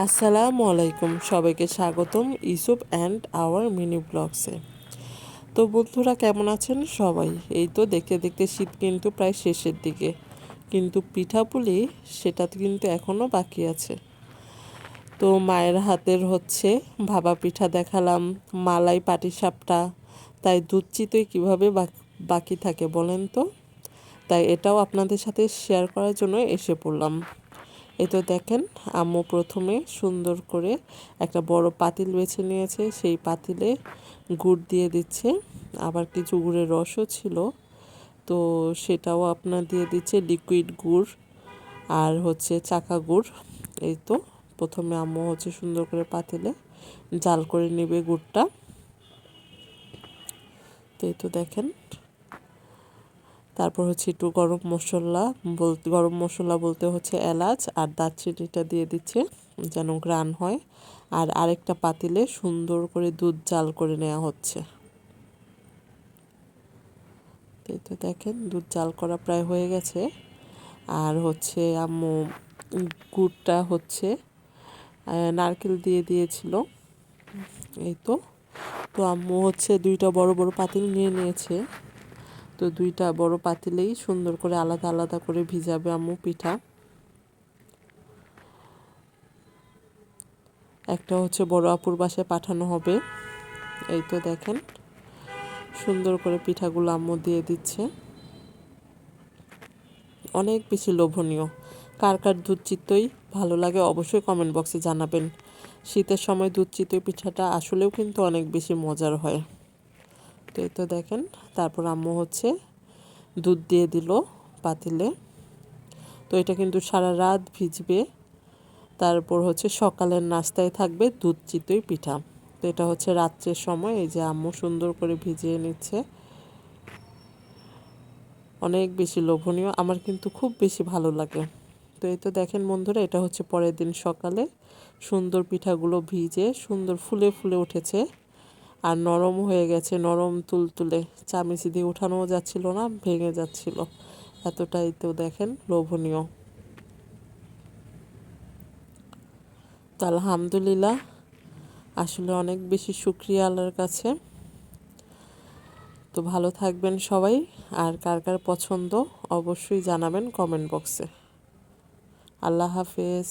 আসসালামু আলাইকুম, সবাইকে স্বাগতম ইউসুফ অ্যান্ড আওয়ার মিনি ব্লগসে। তো বন্ধুরা, কেমন আছেন সবাই? এই তো দেখতে দেখতে শীত কিন্তু প্রায় শেষের দিকে, কিন্তু পিঠাপুলি সেটা কিন্তু এখনও বাকি আছে। তো মায়ের হাতের ভাপা পিঠা দেখালাম, মালাই পাটিসাপটা, তাই দুধ চিতই কীভাবে বাকি থাকে বলেন তো। তাই এটাও আপনাদের সাথে শেয়ার করার জন্য এসে পড়লাম। এই তো দেখেন, আম্মু প্রথমে সুন্দর করে একটা বড় পাতিল বেছে নিয়েছে, সেই পাতিলে গুড় দিয়ে দিচ্ছে, আবার কিছু গুড়ের রসও ছিল, তো সেটাও আপনার দিয়ে দিচ্ছে, লিকুইড গুড় আর চাকা গুড়। এই তো প্রথমে আম্মু সুন্দর করে পাতিলে জাল করে নেবে গুড়টা। তো এই তো দেখেন, তারপর একটু গরম মশলা বলতে এলাচ আর দারচিনিটা দিয়ে দিচ্ছে যেন ঘ্রাণ হয়। আর আরেকটা পাতিলে সুন্দর করে দুধ জাল করে নেওয়া হচ্ছে। এই তো দেখেন, দুধ জাল করা প্রায় হয়ে গেছে। আর আম্মু গুড়টা নারকেল দিয়ে দিয়েছিল। এই তো তো আম্মু দুইটা বড় বড় পাতিল নিয়ে নিয়েছে। তো দুইটা বড় পাতিলেই সুন্দর করে আলাদা আলাদা করে ভিজাবে আম্মু পিঠা। একটা বড় আপুর বাসায় পাঠানো হবে। এই তো দেখেন, সুন্দর করে পিঠাগুলো আম্মু দিয়ে দিচ্ছে। অনেক বেশি লোভনীয়। কার কার দুধ চিতই ভালো লাগে অবশ্যই কমেন্ট বক্সে জানাবেন। শীতের সময় দুধ চিতই পিঠাটা আসলেও কিন্তু অনেক বেশি মজার হয়। তো এই তো দেখেন, তারপর আম্মু দুধ দিয়ে দিল পাতিলে। তো এটা কিন্তু সারা রাত ভিজবে, তারপর সকালের নাস্তায় থাকবে দুধ চিতই পিঠা। তো এটা রাত্রের সময় এই যে আম্মু সুন্দর করে ভিজিয়ে নিচ্ছে। অনেক বেশি লোভনীয়, আমার কিন্তু খুব বেশি ভালো লাগে। তো এই তো দেখেন বন্ধুরা, এটা পরের দিন সকালে সুন্দর পিঠাগুলো ভিজে সুন্দর ফুলে ফুলে উঠেছে আর নরম হয়ে গেছে, নরম তুলতুলে, চামিচি দিয়ে উঠানোও যাচ্ছিল না, ভেঙে যাচ্ছিল, এতটাই তো দেখেন লোভনীয়। তো আলহামদুলিল্লাহ, আসলে অনেক বেশি শুকরিয়া আল্লাহর কাছে। তো ভালো থাকবেন সবাই, আর কার কার পছন্দ অবশ্যই জানাবেন কমেন্ট বক্সে। আল্লাহ হাফেজ।